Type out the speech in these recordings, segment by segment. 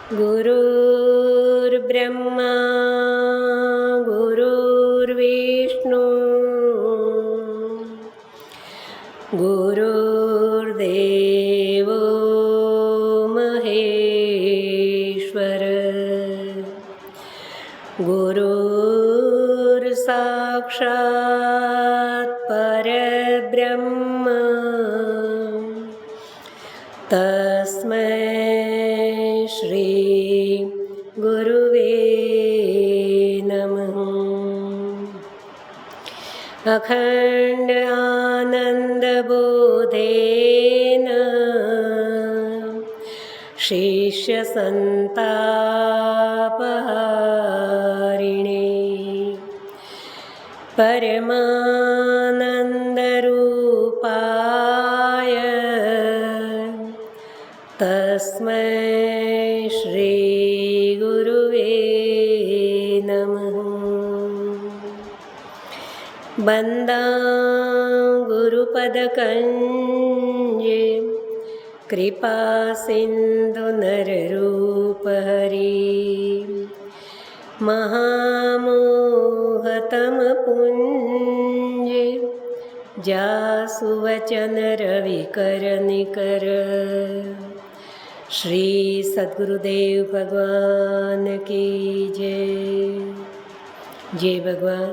गुरुर्ब्रह्मा गुरुर्विष्णु गुरुर्देवो महेश्वर गुरुर्साक्षात् परब्रह्म तस्मै श्री गुरुवे नमः। अखंड आनंदबोधेन शिष्यसंतापहारिणे परमानंदरूपाय तस्मै श्री गुरुवे नमः। बंदा गुरुपदकंजे कृपा सिंधु नररूप हरि महामोहतम पुंजे जासु वचन रविकर निकर। श्री सद्गुरुदेव भगवान की जय। जय भगवान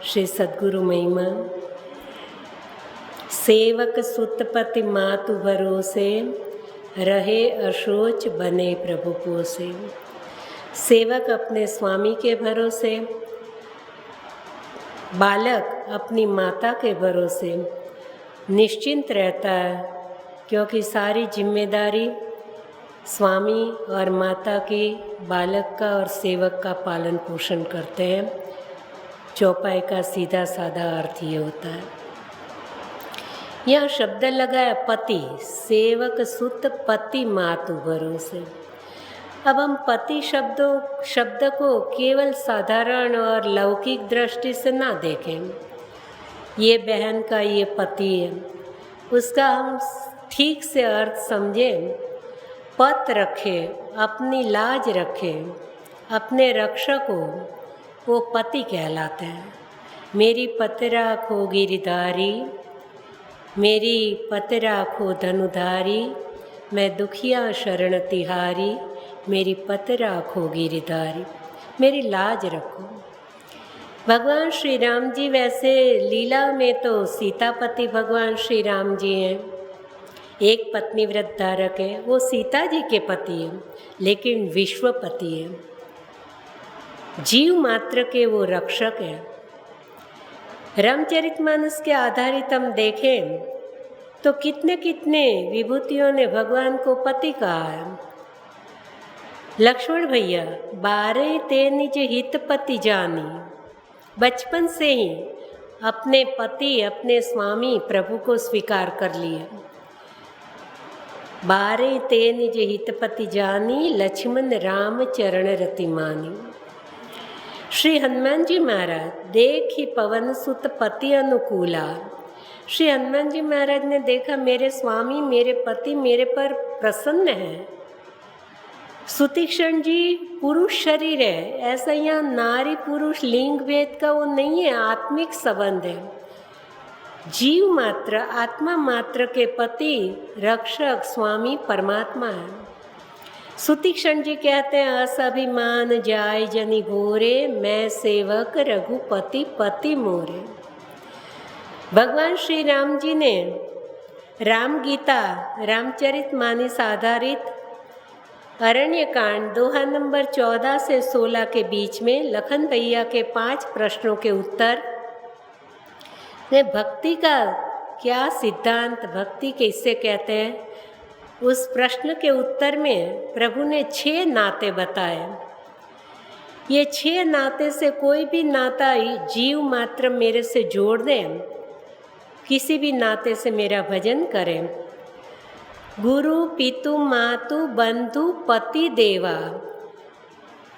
श्री सद्गुरु महिमा। सेवक सुतपति मातु भरोसे रहे अशोच बने प्रभु पोसे। सेवक अपने स्वामी के भरोसे, बालक अपनी माता के भरोसे निश्चिंत रहता है, क्योंकि सारी जिम्मेदारी स्वामी और माता की बालक का और सेवक का पालन पोषण करते हैं। चौपाई का सीधा साधा अर्थ ये होता है। यह शब्द लगा है पति, सेवक सुत पति मातु भरोसे। अब हम पति शब्द को केवल साधारण और लौकिक दृष्टि से ना देखें। ये बहन का ये पति है, उसका हम ठीक से अर्थ समझें। पत रखे, अपनी लाज रखे, अपने रक्षक को वो पति कहलाते हैं। मेरी पत राखो गिरधारी, मेरी पत राखो धनुधारी, मैं दुखिया शरण तिहारी, मेरी पत राखो गिरधारी, मेरी लाज रखो। भगवान श्री राम जी वैसे लीला में तो सीतापति भगवान श्री राम जी हैं, एक पत्नी व्रत धारक है, वो सीता जी के पति हैं, लेकिन विश्वपति हैं, जीव मात्र के वो रक्षक हैं। रामचरितमानस के आधारित हम देखें तो कितने कितने विभूतियों ने भगवान को पति कहा है। लक्ष्मण भैया 12 ते निज हित पति जानी, बचपन से ही अपने पति अपने स्वामी प्रभु को स्वीकार कर लिए। 12 ते निज हित पति जानी, लक्ष्मण राम चरण रति मानी। श्री हनुमान जी महाराज देखी पवन सुत पति अनुकूला। श्री हनुमान जी महाराज ने देखा मेरे स्वामी मेरे पति मेरे पर प्रसन्न है। सुतीक्षण जी पुरुष शरीर है, ऐसा यहाँ नारी पुरुष लिंग भेद का वो नहीं है, आत्मिक संबंध है। जीव मात्र आत्मा मात्र के पति रक्षक स्वामी परमात्मा है। सुतीक्षण जी कहते हैं असभिमान जाय जनि घोरे, मैं सेवक रघुपति पति मोरे। भगवान श्री राम जी ने राम गीता रामचरितमानस आधारित अरण्यकांड दोहा नंबर 14 से 16 के बीच में लखन भैया के 5 प्रश्नों के उत्तर ने भक्ति का क्या सिद्धांत, भक्ति किसे कहते हैं, उस प्रश्न के उत्तर में प्रभु ने 6 नाते बताए। ये 6 नाते से कोई भी नाता जीव मात्र मेरे से जोड़ दें, किसी भी नाते से मेरा भजन करें। गुरु पितु मातु बंधु पति देवा,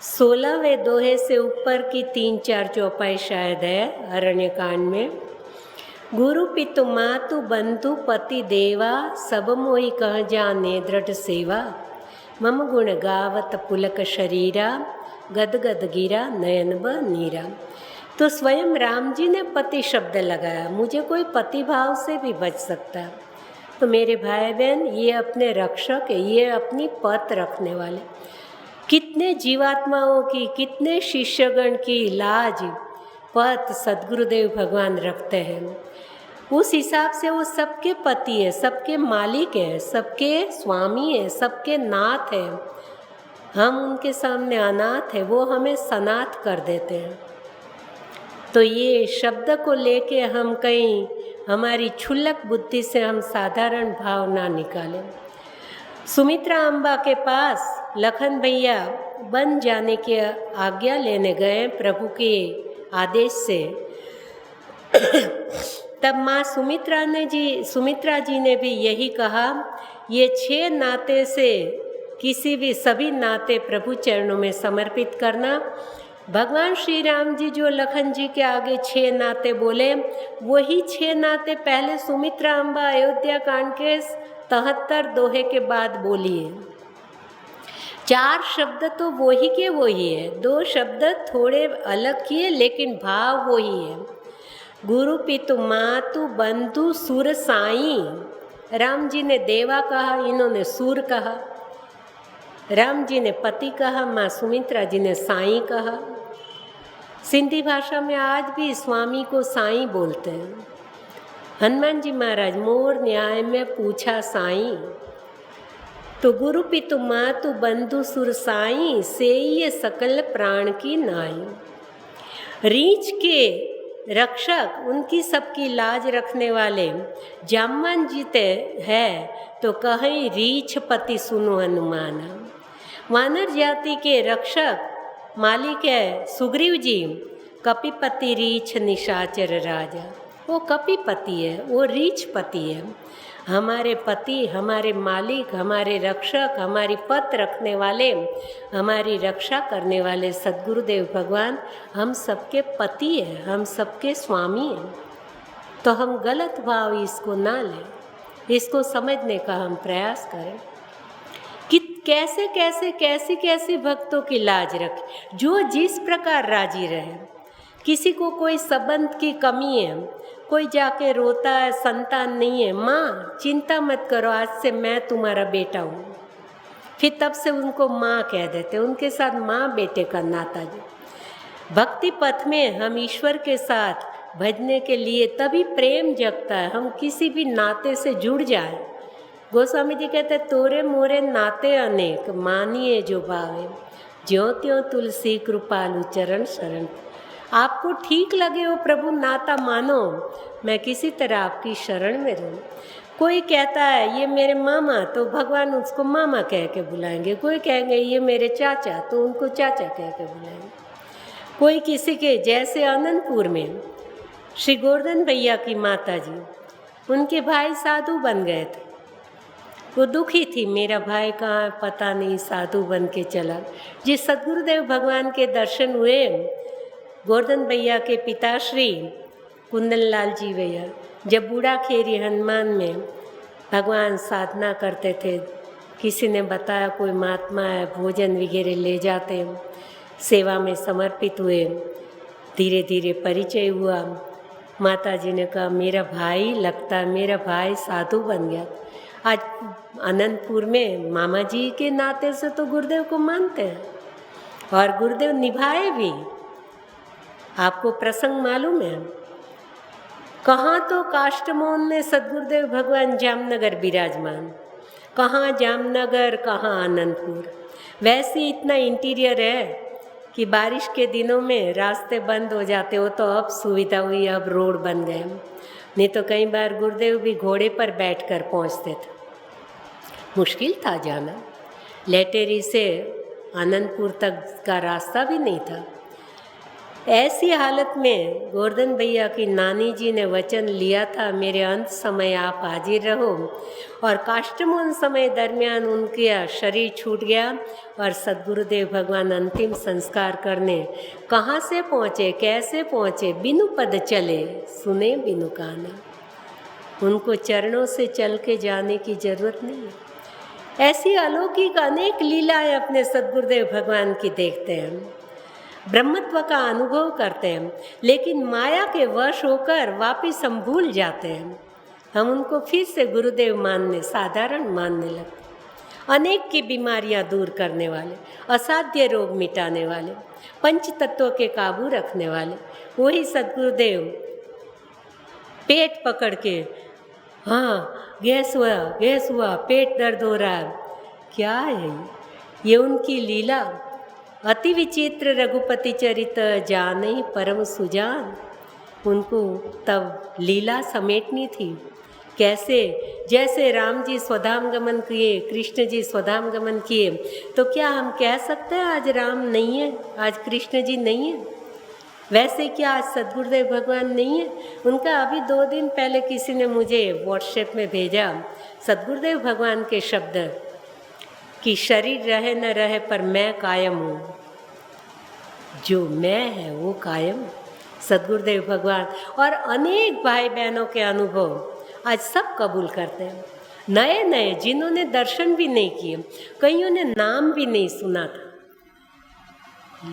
16वें दोहे से ऊपर की 3-4 चौपाई शायद है अरण्यकांड में। गुरु पितु मातु बंधु पति देवा, सब मोहि कह जाने दृढ़ सेवा। मम गुण गावत पुलक शरीरा, गदगद गिरा नयन ब नीरा। तो स्वयं राम जी ने पति शब्द लगाया, मुझे कोई पति भाव से भी बच सकता है। तो मेरे भाई बहन, ये अपने रक्षक है, ये अपनी पत रखने वाले। कितने जीवात्माओं की, कितने शिष्यगण की लाज पत सद्गुरुदेव भगवान रखते हैं। उस हिसाब से वो सबके पति है, सबके मालिक है, सबके स्वामी है, सबके नाथ है। हम उनके सामने अनाथ है, वो हमें सनाथ कर देते हैं। तो ये शब्द को लेके हम कहीं हमारी क्षुल्लक बुद्धि से हम साधारण भाव ना निकालें। सुमित्रा अम्बा के पास लखन भैया बन जाने की आज्ञा लेने गए प्रभु के आदेश से। तब माँ सुमित्रा जी ने भी यही कहा, ये 6 नाते से सभी नाते प्रभु चरणों में समर्पित करना। भगवान श्री राम जी जो लखन जी के आगे 6 नाते बोले, वही 6 नाते पहले सुमित्रा अम्बा अयोध्या कांड के 73 दोहे के बाद बोली है। 4 शब्द तो वही के वही है, 2 शब्द थोड़े अलग किए लेकिन भाव वही है। गुरु पितु मातु बंधु सुर साई। राम जी ने देवा कहा, इन्होंने सुर कहा। राम जी ने पति कहा, माँ सुमित्रा जी ने साईं कहा। सिंधी भाषा में आज भी स्वामी को साईं बोलते हैं। हनुमान जी महाराज मोर न्याय में पूछा साईं। तो गुरु पितु मातु बंधु सुर साईं, से ये सकल प्राण की नाई। रीछ के रक्षक, उनकी सबकी लाज रखने वाले जामवन जीते हैं, तो कहीं रीछ पति सुनो हनुमान। वानर जाति के रक्षक मालिक है सुग्रीव जी, कपिपति रीछ निशाचर राजा। वो कपिपति है, वो रीछ पति है। हमारे पति, हमारे मालिक, हमारे रक्षक, हमारी पत रखने वाले, हमारी रक्षा करने वाले सद्गुरुदेव भगवान हम सबके पति हैं, हम सबके स्वामी हैं। तो हम गलत भाव इसको ना लें, इसको समझने का हम प्रयास करें कि कैसे कैसे कैसी कैसी भक्तों की लाज रखें, जो जिस प्रकार राजी रहे। किसी को कोई संबंध की कमी है, कोई जाके रोता है संतान नहीं है, माँ चिंता मत करो, आज से मैं तुम्हारा बेटा हूँ। फिर तब से उनको माँ कह देते, उनके साथ माँ बेटे का नाता। जो भक्ति पथ में हम ईश्वर के साथ भजने के लिए तभी प्रेम जगता है, हम किसी भी नाते से जुड़ जाए। गोस्वामी जी कहते हैं, तोरे मोरे नाते अनेक, मानिए जो भावे, ज्यों त्यों तुलसी कृपालु चरण शरण। आपको ठीक लगे हो प्रभु नाता मानो, मैं किसी तरह आपकी शरण में रहूं। कोई कहता है ये मेरे मामा, तो भगवान उसको मामा कह के बुलाएंगे। कोई कहेंगे ये मेरे चाचा, तो उनको चाचा कह के बुलाएंगे। कोई किसी के, जैसे अनंतपुर में श्री गोवर्धन भैया की माता जी, उनके भाई साधु बन गए थे। वो दुखी थी, मेरा भाई कहाँ है पता नहीं, साधु बन के चला। जिस सद्गुरुदेव भगवान के दर्शन हुए, गोवर्धन भैया के पिताश्री कुंदन लाल जी भैया, जब बूढ़ा खेरी हनुमान में भगवान साधना करते थे, किसी ने बताया कोई महात्मा है, भोजन वगैरह ले जाते, सेवा में समर्पित हुए। धीरे धीरे परिचय हुआ। माता जी ने कहा मेरा भाई लगता है, मेरा भाई साधु बन गया। आज अनंतपुर में मामा जी के नाते से तो गुरुदेव को मानते हैं और गुरुदेव निभाए भी। आपको प्रसंग मालूम है, कहाँ तो काष्टमोहन में सद्गुरुदेव भगवान जामनगर विराजमान, कहाँ जामनगर, कहाँ अनंतपुर। वैसे इतना इंटीरियर है कि बारिश के दिनों में रास्ते बंद हो जाते हो, तो अब सुविधा हुई, अब रोड बन गए। नहीं तो कई बार गुरुदेव भी घोड़े पर बैठकर पहुंचते थे, मुश्किल था जाना। लेटेरी से आनंदपुर तक का रास्ता भी नहीं था। ऐसी हालत में गोवर्धन भैया की नानी जी ने वचन लिया था, मेरे अंत समय आप हाजिर रहो। और काष्टमोहन समय दरमियान उनका शरीर छूट गया और सद्गुरुदेव भगवान अंतिम संस्कार करने कहाँ से पहुँचे, कैसे पहुँचे, बिनु पद चले सुने बिनु काना। उनको चरणों से चल के जाने की जरूरत नहीं है। ऐसी अलौकिक अनेक लीलाएं अपने सद्गुरुदेव भगवान की देखते हैं, ब्रह्मत्व का अनुभव करते हैं, लेकिन माया के वश होकर वापिस हम भूल जाते हैं। हम उनको फिर से गुरुदेव मानने, साधारण मानने लगते। अनेक की बीमारियां दूर करने वाले, असाध्य रोग मिटाने वाले, पंच तत्वों के काबू रखने वाले वही सद्गुरुदेव पेट पकड़ के, हाँ गैस हुआ, पेट दर्द हो रहा है, क्या है ये उनकी लीला। अति विचित्र रघुपति चरित जाने परम सुजान। उनको तब लीला समेटनी थी। कैसे? जैसे राम जी स्वधाम गमन किए, कृष्ण जी स्वधाम गमन किए, तो क्या हम कह सकते हैं आज राम नहीं है, आज कृष्ण जी नहीं है? वैसे क्या आज सद्गुरुदेव भगवान नहीं है? उनका अभी 2 दिन पहले किसी ने मुझे व्हाट्सएप में भेजा सद्गुरुदेव भगवान के शब्द कि शरीर रहे न रहे पर मैं कायम हूँ। जो मैं है वो कायम। सद्गुरुदेव भगवान और अनेक भाई बहनों के अनुभव आज सब कबूल करते हैं। नए नए जिन्होंने दर्शन भी नहीं किए, कईयों ने नाम भी नहीं सुना था,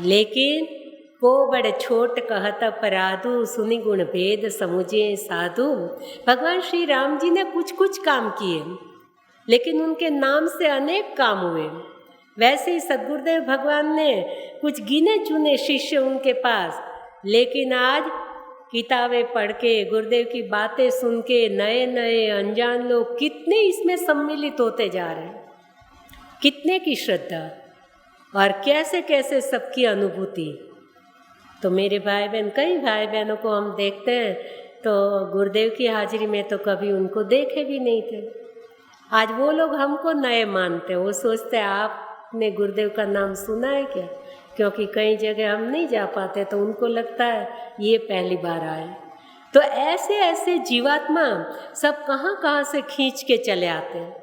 लेकिन को बड़े छोट कहत अपराधु, सुनि गुण भेद समुझे साधु। भगवान श्री राम जी ने कुछ कुछ काम किए, लेकिन उनके नाम से अनेक काम हुए। वैसे ही सद्गुरुदेव भगवान ने कुछ गिने चुने शिष्य उनके पास, लेकिन आज किताबें पढ़ के, गुरुदेव की बातें सुन के नए नए अनजान लोग कितने इसमें सम्मिलित होते जा रहे हैं, कितने की श्रद्धा और कैसे कैसे सबकी अनुभूति। तो मेरे भाई बहन, कई भाई बहनों को हम देखते हैं तो गुरुदेव की हाजिरी में तो कभी उनको देखे भी नहीं थे। आज वो लोग हमको नए मानते हैं। वो सोचते हैं आपने गुरुदेव का नाम सुना है क्या? क्योंकि कई जगह हम नहीं जा पाते तो उनको लगता है ये पहली बार आए। तो ऐसे ऐसे जीवात्मा सब कहाँ कहाँ से खींच के चले आते हैं।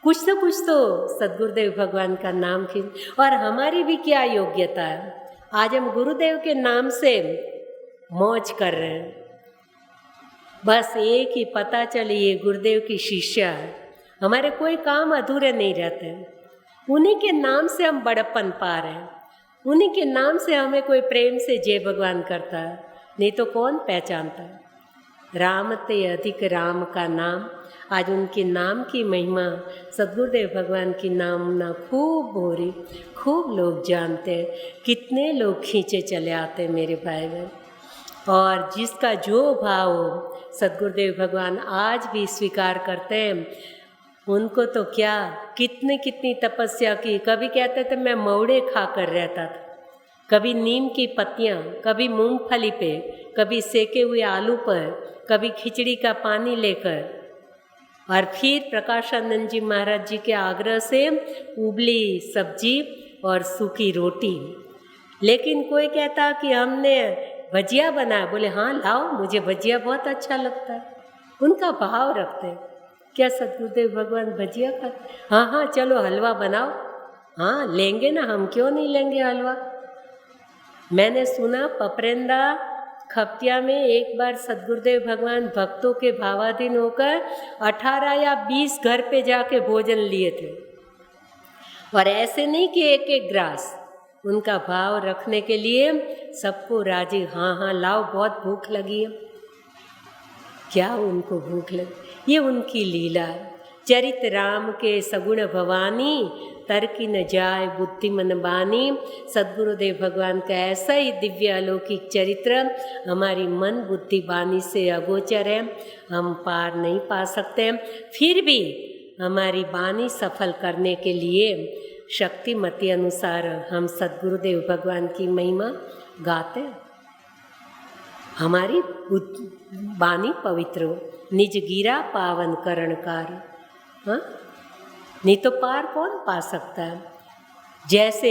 कुछ तो सद्गुरुदेव भगवान का नाम खींच। और हमारी भी क्या योग्यता है? आज हम गुरुदेव के नाम से मौज कर रहे हैं। बस एक ही पता चले ये गुरुदेव की शिष्या है, हमारे कोई काम अधूरे नहीं रहते। उन्हीं के नाम से हम बड़प्पन पा रहे हैं, उन्हीं के नाम से हमें कोई प्रेम से जय भगवान करता है, नहीं तो कौन पहचानता है। राम ते अधिक राम का नाम। आज उनके नाम की महिमा, सद्गुरुदेव भगवान की नामना खूब हो रही, खूब लोग जानते हैं, कितने लोग खींचे चले आते हैं मेरे भाई बहन। और जिसका जो भाव हो सद्गुरुदेव भगवान आज भी स्वीकार करते हैं। उनको तो क्या कितनी तपस्या की। कभी कहते थे मैं मौड़े खा कर रहता था, कभी नीम की पत्तियाँ, कभी मूंगफली पे, कभी सेके हुए आलू पर, कभी खिचड़ी का पानी लेकर, और फिर प्रकाशानंद जी महाराज जी के आग्रह से उबली सब्जी और सूखी रोटी। लेकिन कोई कहता कि हमने भजिया बनाया, बोले हाँ लाओ, मुझे भजिया बहुत अच्छा लगता है। उनका भाव रखते हैं। क्या सद्गुरुदेव भगवान भजिया खाते? हाँ चलो हलवा बनाओ। हाँ लेंगे ना, हम क्यों नहीं लेंगे हलवा। मैंने सुना पपरेंदा खपतिया में एक बार सद्गुरुदेव भगवान भक्तों के भावाधीन होकर 18 या 20 घर पे जाके भोजन लिए थे। और ऐसे नहीं कि एक एक ग्रास, उनका भाव रखने के लिए सबको राजी। हाँ लाओ, बहुत भूख लगी है। क्या उनको भूख लगी? ये उनकी लीला है। चरित राम के सगुण भवानी, तर्की न जाय बुद्धि मन बानी। सद्गुरुदेव भगवान का ऐसा ही दिव्य अलौकिक चरित्र हमारी मन बुद्धि बानी से अगोचर है, हम पार नहीं पा सकते। फिर भी हमारी बानी सफल करने के लिए शक्तिमती अनुसार हम सद्गुरुदेव भगवान की महिमा गाते हैं। हमारी बानी पवित्र हो, निज गिरा पावन करणकार। हाँ, नहीं तो पार कौन पा सकता है। जैसे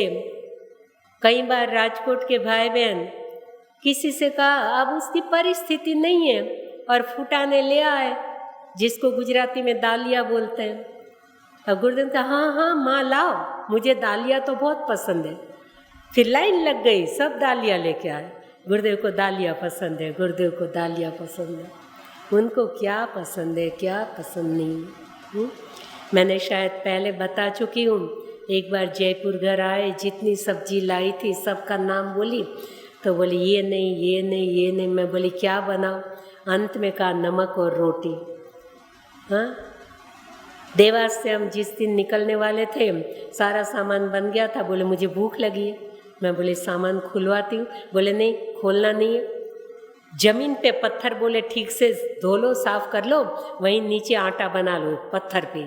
कई बार राजकोट के भाई बहन किसी से कहा, अब उसकी परिस्थिति नहीं है और फुटाने ले आए, जिसको गुजराती में दालिया बोलते हैं। अब गुरुदेव का हाँ माँ लाओ, मुझे दालिया तो बहुत पसंद है। फिर लाइन लग गई, सब दालिया लेके आए। गुरुदेव को दालिया पसंद है, गुरुदेव को दालिया पसंद है। उनको क्या पसंद है क्या पसंद नहीं। मैंने शायद पहले बता चुकी हूँ, एक बार जयपुर घर आए, जितनी सब्जी लाई थी सबका नाम बोली, तो बोली ये नहीं ये नहीं ये नहीं। मैं बोली क्या बनाऊँ? अंत में कहा नमक और रोटी। हाँ, देवास से हम जिस दिन निकलने वाले थे सारा सामान बन गया था। बोले मुझे भूख लगी है। मैं बोले सामान खुलवाती हूँ। बोले नहीं, खोलना नहीं है। जमीन पे पत्थर बोले ठीक से धो लो, साफ कर लो, वहीं नीचे आटा बना लो पत्थर पे।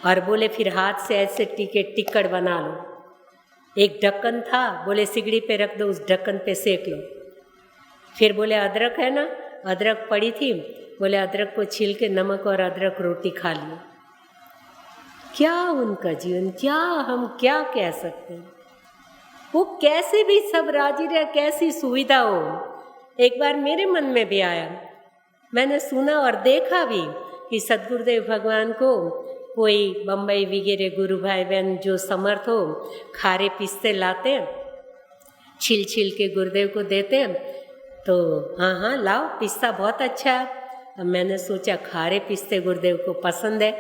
और बोले फिर हाथ से ऐसे टिक्कड़ बना लो। एक ढक्कन था, बोले सिगड़ी पे रख दो, उस ढक्कन पे सेक लो। फिर बोले अदरक है ना, अदरक पड़ी थी, बोले अदरक को छील के नमक और अदरक रोटी खा लियो। क्या उनका जीवन, क्या हम क्या कह सकते हैं। वो कैसे भी सब राजी रहे, कैसी सुविधा हो। एक बार मेरे मन में भी आया, मैंने सुना और देखा भी कि सद्गुरुदेव भगवान को कोई बम्बई वगैरह गुरु भाई बहन जो समर्थ हो, खारे पिस्ते लाते, छील छील के गुरुदेव को देते, तो हाँ हाँ लाओ पिस्ता बहुत अच्छा है। अब मैंने सोचा खारे पिस्ते गुरुदेव को पसंद है,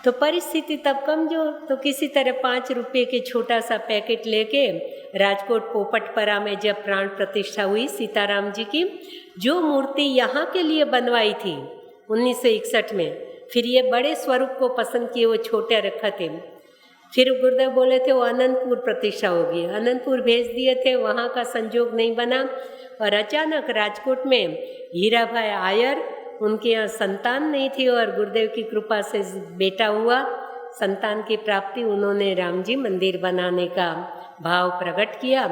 तो परिस्थिति तब कमजोर, तो किसी तरह 5 रुपये के छोटा सा पैकेट लेके राजकोट पोपटपरा में जब प्राण प्रतिष्ठा हुई सीताराम जी की, जो मूर्ति यहाँ के लिए बनवाई थी 1961 में, फिर ये बड़े स्वरूप को पसंद किए, वो छोटे रखा थे। फिर गुरुदेव बोले थे वो अनंतपुर प्रतिष्ठा होगी, अनंतपुर भेज दिए थे, वहाँ का संजोग नहीं बना। और अचानक राजकोट में हीरा भाई आयर, उनके यहाँ संतान नहीं थी और गुरुदेव की कृपा से बेटा हुआ, संतान की प्राप्ति, उन्होंने राम जी मंदिर बनाने का भाव प्रकट किया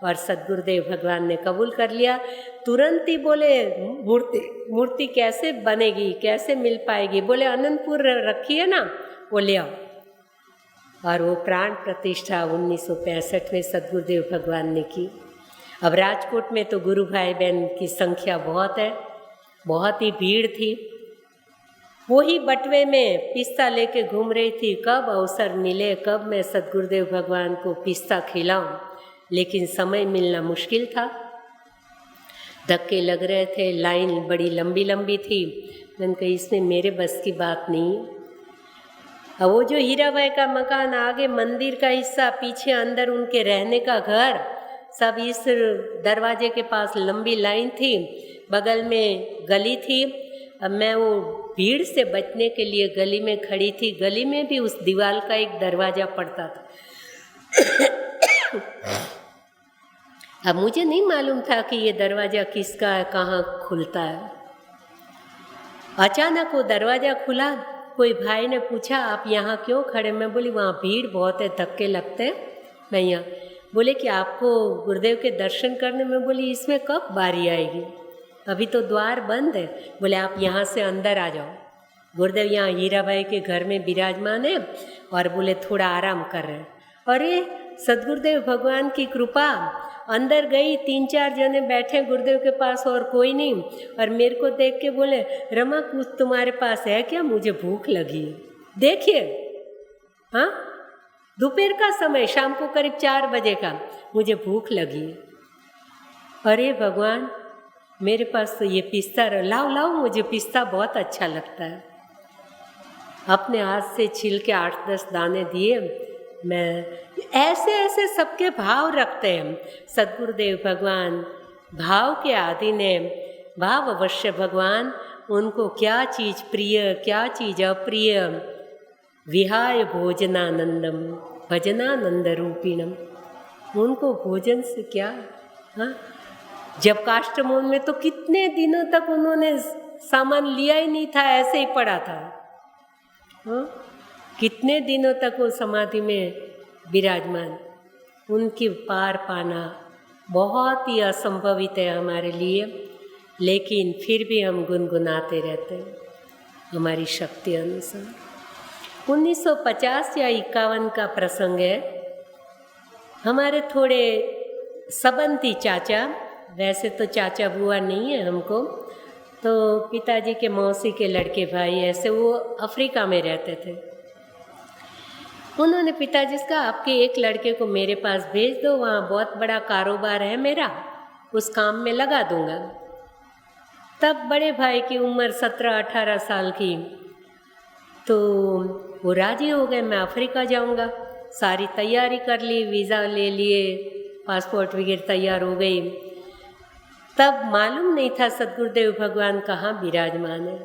और सद्गुरुदेव भगवान ने कबूल कर लिया। तुरंत ही बोले मूर्ति कैसे बनेगी, कैसे मिल पाएगी? बोले अनंतपुर रखी है ना, वो ले आओ। और वो प्राण प्रतिष्ठा 1965 में सद्गुरुदेव भगवान ने की। अब राजकोट में तो गुरु भाई बहन की संख्या बहुत है, बहुत ही भीड़ थी। वही बटवे में पिस्ता लेके घूम रही थी, कब अवसर मिले, कब मैं सद्गुरुदेव भगवान को पिस्ता खिलाऊं, लेकिन समय मिलना मुश्किल था। धक्के लग रहे थे, लाइन बड़ी लंबी लंबी थी। मैंने कहा इसमें मेरे बस की बात नहीं। अब वो जो हीराबाई का मकान, आगे मंदिर का हिस्सा, पीछे अंदर उनके रहने का घर, सब इस दरवाजे के पास लंबी लाइन थी, बगल में गली थी। अब मैं वो भीड़ से बचने के लिए गली में खड़ी थी। गली में भी उस दीवार का एक दरवाज़ा पड़ता था। अब मुझे नहीं मालूम था कि ये दरवाज़ा किसका है, कहाँ खुलता है। अचानक वो दरवाज़ा खुला, कोई भाई ने पूछा आप यहाँ क्यों खड़े? मैं बोली वहाँ भीड़ बहुत है, धक्के लगते हैं, मैं यहाँ। बोले कि आपको गुरुदेव के दर्शन करने में। बोली इसमें कब बारी आएगी, अभी तो द्वार बंद है। बोले आप यहाँ से अंदर आ जाओ, गुरुदेव यहाँ हीराबाई के घर में विराजमान है और बोले थोड़ा आराम कर रहे हैं। अरे सद्गुरुदेव भगवान की कृपा, अंदर गई, 3-4 जने बैठे गुरुदेव के पास और कोई नहीं। और मेरे को देख के बोले रमा कुछ तुम्हारे पास है क्या, मुझे भूख लगी। देखिए हाँ, दोपहर का समय, शाम को करीब 4 बजे का, मुझे भूख लगी। अरे भगवान मेरे पास तो ये पिस्ता, लाओ लाओ, मुझे पिस्ता बहुत अच्छा लगता है। अपने हाथ से छील के 8-10 दाने दिए। मैं ऐसे ऐसे सबके भाव रखते हैं सद्गुरुदेव भगवान, भाव के आदि ने, भाव अवश्य भगवान, उनको क्या चीज़ प्रिय क्या चीज़ अप्रिय, विहाय भोजनानंदम भजनानंद रूपिणम, उनको भोजन से क्या। हाँ, जब काष्ठमोन में तो कितने दिनों तक उन्होंने सामान लिया ही नहीं था, ऐसे ही पड़ा था। हाँ, कितने दिनों तक वो समाधि में विराजमान। उनकी पार पाना बहुत ही असंभवित है हमारे लिए, लेकिन फिर भी हम गुनगुनाते रहते हैं हमारी शक्ति अनुसार। 1950 या 51 का प्रसंग है। हमारे थोड़े संबंधी चाचा, वैसे तो चाचा बुआ नहीं है हमको, तो पिताजी के मौसी के लड़के भाई, ऐसे वो अफ्रीका में रहते थे। उन्होंने पिताजी से कहा आपके एक लड़के को मेरे पास भेज दो, वहाँ बहुत बड़ा कारोबार है मेरा, उस काम में लगा दूंगा। तब बड़े भाई की उम्र 17-18 साल की, तो वो राजी हो गए, मैं अफ्रीका जाऊंगा। सारी तैयारी कर ली, वीज़ा ले लिए, पासपोर्ट वगैरह तैयार हो गई। तब मालूम नहीं था सद्गुरुदेव भगवान कहाँ विराजमान है।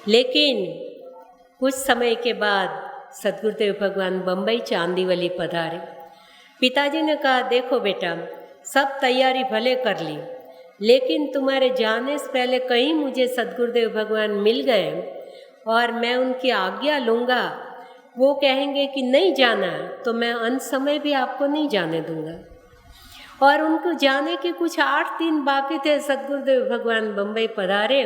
लेकिन कुछ समय के बाद सद्गुरुदेव भगवान बम्बई चांदीवली पधारे। पिताजी ने कहा, देखो बेटा, सब तैयारी भले कर ली, लेकिन तुम्हारे जाने से पहले कहीं मुझे सद्गुरुदेव भगवान मिल गए और मैं उनकी आज्ञा लूँगा, वो कहेंगे कि नहीं जाना है, तो मैं अंत समय भी आपको नहीं जाने दूँगा। और उनको जाने के कुछ 8 दिन बाकी थे। सद्गुरुदेव भगवान बम्बई पधारे।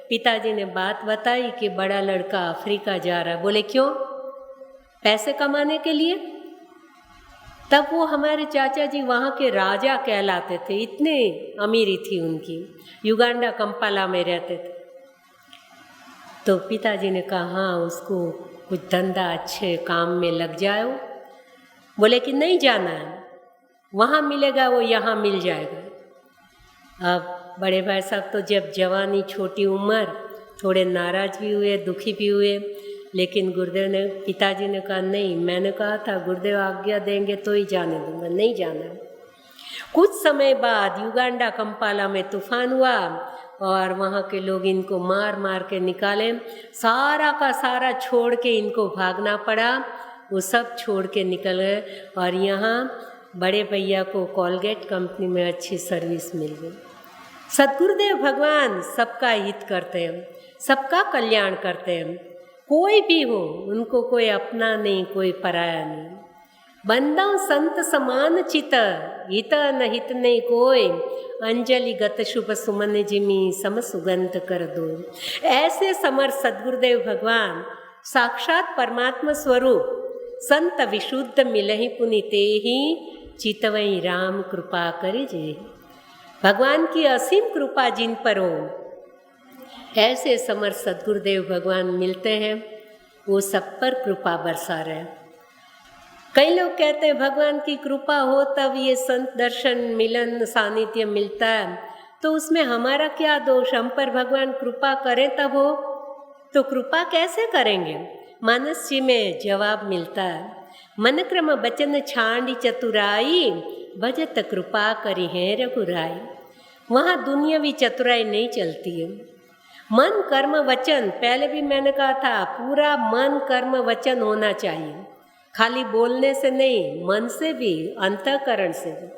पिताजी ने बात बताई कि बड़ा लड़का अफ्रीका जा रहा है। बोले क्यों? पैसे कमाने के लिए। तब वो हमारे चाचा जी वहाँ के राजा कहलाते थे, इतने अमीरी थी उनकी, युगांडा कंपाला में रहते थे। तो पिताजी ने कहा, हाँ, उसको कुछ धंधा अच्छे काम में लग जाओ। बोले कि नहीं जाना है, वहाँ मिलेगा वो यहाँ मिल जाएगा। अब बड़े भाई साहब तो जब जवानी, छोटी उम्र, थोड़े नाराज़ भी हुए, दुखी भी हुए, लेकिन गुरुदेव ने, पिताजी ने कहा नहीं, मैंने कहा था गुरुदेव आज्ञा देंगे तो ही जाने दूंगा, नहीं जाना। कुछ समय बाद युगांडा कंपाला में तूफान हुआ और वहाँ के लोग इनको मार मार के निकाले। सारा का सारा छोड़ के इनको भागना पड़ा। वो सब छोड़ के निकल गए और यहाँ बड़े भैया को कोलगेट कंपनी में अच्छी सर्विस मिल गई। सद्गुरुदेव भगवान सबका हित करते हैं, सबका कल्याण करते हैं। कोई भी हो, उनको कोई अपना नहीं, कोई पराया नहीं। बंदा संत समान चित, हित न हित नहीं कोई, अंजलि गत शुभ सुमन जिमी सम सुगंध कर दो। ऐसे समर सद्गुरुदेव भगवान साक्षात परमात्मा स्वरूप, संत विशुद्ध मिलहि पुनिते ही, चितवई राम कृपा करे जे। भगवान की असीम कृपा जिन पर हो, ऐसे समर सद्गुरुदेव भगवान मिलते हैं, वो सब पर कृपा बरसा रहे। कई लोग कहते हैं भगवान की कृपा हो तब ये संत दर्शन, मिलन, सानिध्य मिलता है, तो उसमें हमारा क्या दोष? हम पर भगवान कृपा करें तब हो, तो कृपा कैसे करेंगे? मानस जी में जवाब मिलता है, मन क्रम बचन छांडी चतुराई, भजत कृपा करी है रघुराई। वहाँ दुनियावी चतुराई नहीं चलती है। मन कर्म वचन, पहले भी मैंने कहा था, पूरा मन कर्म वचन होना चाहिए। खाली बोलने से नहीं, मन से भी, अंतःकरण से भी।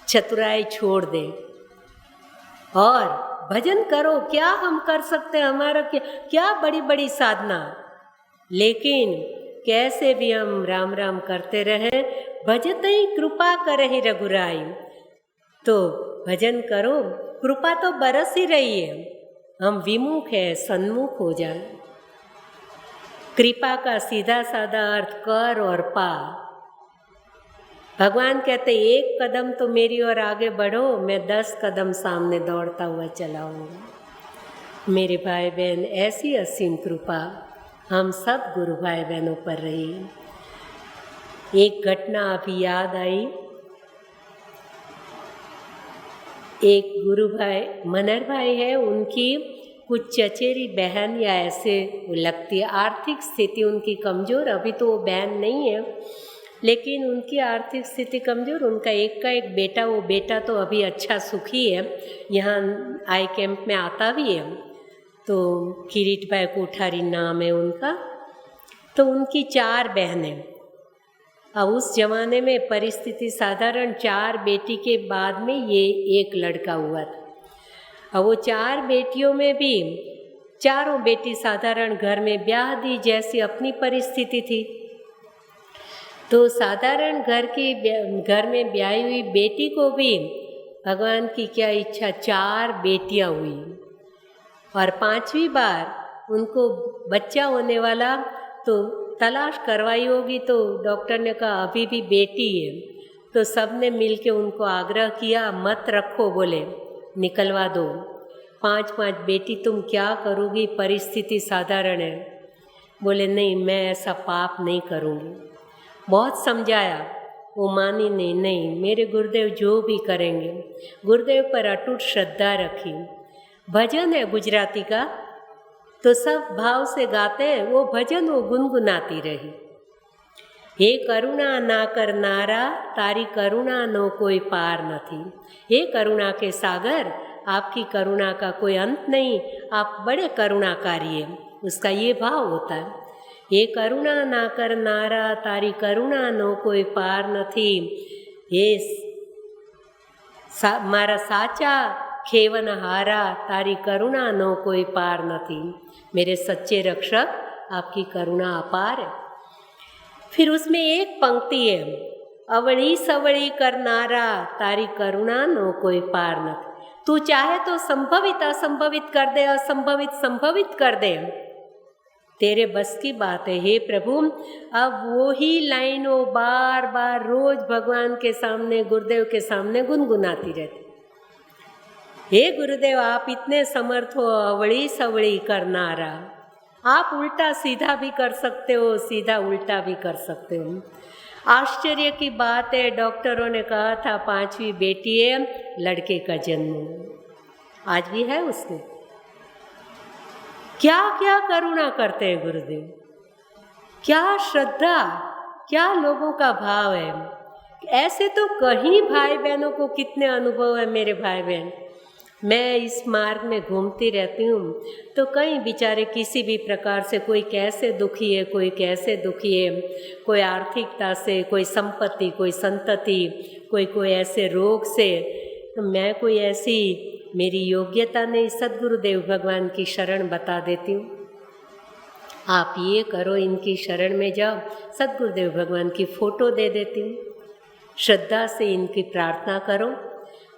चतुराई छोड़ दे और भजन करो। क्या हम कर सकते हैं? हमारा क्या बड़ी बड़ी साधना, लेकिन कैसे भी हम राम राम करते रहे। भजत ही कृपा करहि रघुराई। तो भजन करो, कृपा तो बरस ही रही है। हम विमुख है, सन्मुख हो जाए। कृपा का सीधा साधा अर्थ कर और पा। भगवान कहते एक कदम तो मेरी ओर आगे बढ़ो, मैं 10 कदम सामने दौड़ता हुआ चलाऊंगा। मेरे भाई बहन, ऐसी असीम कृपा हम सब गुरु भाई बहनों पर रही। एक घटना अभी याद आई। एक गुरु भाई, मनर भाई है, उनकी कुछ चचेरी बहन या ऐसे लगती है, आर्थिक स्थिति उनकी कमज़ोर। अभी तो वो बहन नहीं है, लेकिन उनकी आर्थिक स्थिति कमज़ोर। उनका एक का एक बेटा, वो बेटा तो अभी अच्छा सुखी है, यहाँ आई कैंप में आता भी है। तो किरीट भाई कोठारी नाम है उनका। तो उनकी 4 बहनें। अब उस जमाने में परिस्थिति साधारण, 4 बेटी के बाद में ये एक लड़का हुआ था। अब वो 4 बेटियों में भी चारों बेटी साधारण घर में ब्याह दी, जैसी अपनी परिस्थिति थी। तो साधारण घर में ब्याही हुई बेटी को भी भगवान की क्या इच्छा, 4 बेटियां हुई और 5वीं बार उनको बच्चा होने वाला। तो तलाश करवाई होगी, तो डॉक्टर ने कहा अभी भी बेटी है। तो सब ने मिल के उनको आग्रह किया, मत रखो, बोले निकलवा दो। 5-5 बेटी तुम क्या करोगी, परिस्थिति साधारण है। बोले नहीं, मैं ऐसा पाप नहीं करूँगी। बहुत समझाया, वो मानी नहीं। नहीं, मेरे गुरुदेव जो भी करेंगे। गुरुदेव पर अटूट श्रद्धा रखी। भजन है गुजराती का, तो सब भाव से गाते हैं वो भजन, वो गुनगुनाती रही। हे करुणा ना करनारा, तारी करुणा नो कोई पार नहीं। हे करुणा के सागर, आपकी करुणा का कोई अंत नहीं, आप बड़े करुणाकारी हैं, उसका ये भाव होता है। हे करुणा ना करनारा, तारी करुणा नो कोई पार नहीं। हे मारा साचा खेवन हारा, तारी करुणा नो कोई पार नहीं। मेरे सच्चे रक्षक, आपकी करुणा अपार है। फिर उसमें एक पंक्ति है, अवड़ी सवड़ी करनारा, तारी करुणा नो कोई पार न। तू चाहे तो संभवित असंभवित कर दे, असंभवित संभवित कर दे, तेरे बस की बात है। हे प्रभु, अब वो ही लाइन वो बार बार रोज भगवान के सामने, गुरुदेव के सामने गुनगुनाती रहती। हे गुरुदेव, आप इतने समर्थ हो, अवड़ी सवड़ी करनारा, आप उल्टा सीधा भी कर सकते हो, सीधा उल्टा भी कर सकते हो। आश्चर्य की बात है, डॉक्टरों ने कहा था 5वीं बेटी है, लड़के का जन्म आज भी है उसने। क्या क्या करुणा करते हैं गुरुदेव, क्या श्रद्धा, क्या लोगों का भाव है। ऐसे तो कहीं भाई बहनों को कितने अनुभव है मेरे भाई बहन। मैं इस मार्ग में घूमती रहती हूँ तो कई बेचारे किसी भी प्रकार से, कोई कैसे दुखी है, कोई कैसे दुखी है, कोई आर्थिकता से, कोई संपत्ति, कोई संतति, कोई ऐसे रोग से। तो मैं कोई ऐसी, मेरी योग्यता नहीं, सद्गुरुदेव भगवान की शरण बता देती हूँ, आप ये करो, इनकी शरण में जाओ। सद्गुरुदेव भगवान की फ़ोटो दे देती हूँ, श्रद्धा से इनकी प्रार्थना करो।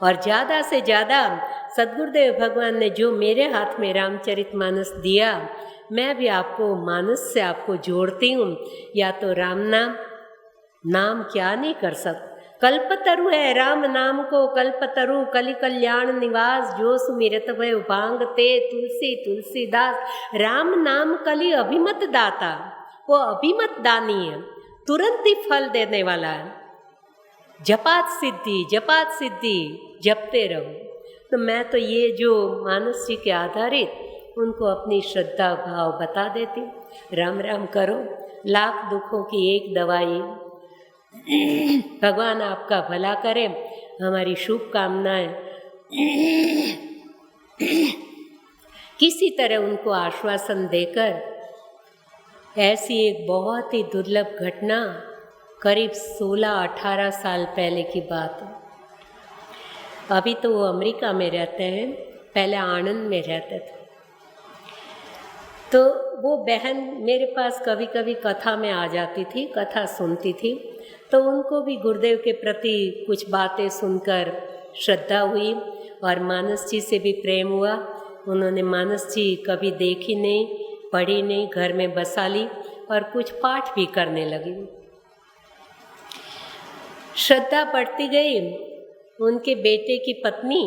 और ज़्यादा से ज़्यादा सद्गुरुदेव भगवान ने जो मेरे हाथ में रामचरितमानस दिया, मैं भी आपको मानस से आपको जोड़ती हूँ। या तो राम नाम क्या नहीं कर सकता, कल्पतरु है राम नाम को, कल्पतरु कलि कल्याण निवास, जो सुमिरत भय भांग ते, तुलसी तुलसीदास। राम नाम कलि अभिमत दाता, वो अभिमत दानी है, तुरंत ही फल देने वाला है। जपात सिद्धि, जपते रहो। तो मैं तो ये जो मानस जी के आधारित उनको अपनी श्रद्धा भाव बता देती। राम राम करो, लाख दुखों की एक दवाई। भगवान आपका भला करे, हमारी शुभकामनाएं। किसी तरह उनको आश्वासन देकर, ऐसी एक बहुत ही दुर्लभ घटना, करीब 16-18 साल पहले की बात। अभी तो वो अमेरिका में रहते हैं, पहले आनंद में रहते थे। तो वो बहन मेरे पास कभी कभी कथा में आ जाती थी, कथा सुनती थी। तो उनको भी गुरुदेव के प्रति कुछ बातें सुनकर श्रद्धा हुई और मानस जी से भी प्रेम हुआ। उन्होंने मानस जी कभी देखी नहीं, पढ़ी नहीं, घर में बसा ली और कुछ पाठ भी करने लगी। श्रद्धा बढ़ती गई। उनके बेटे की पत्नी,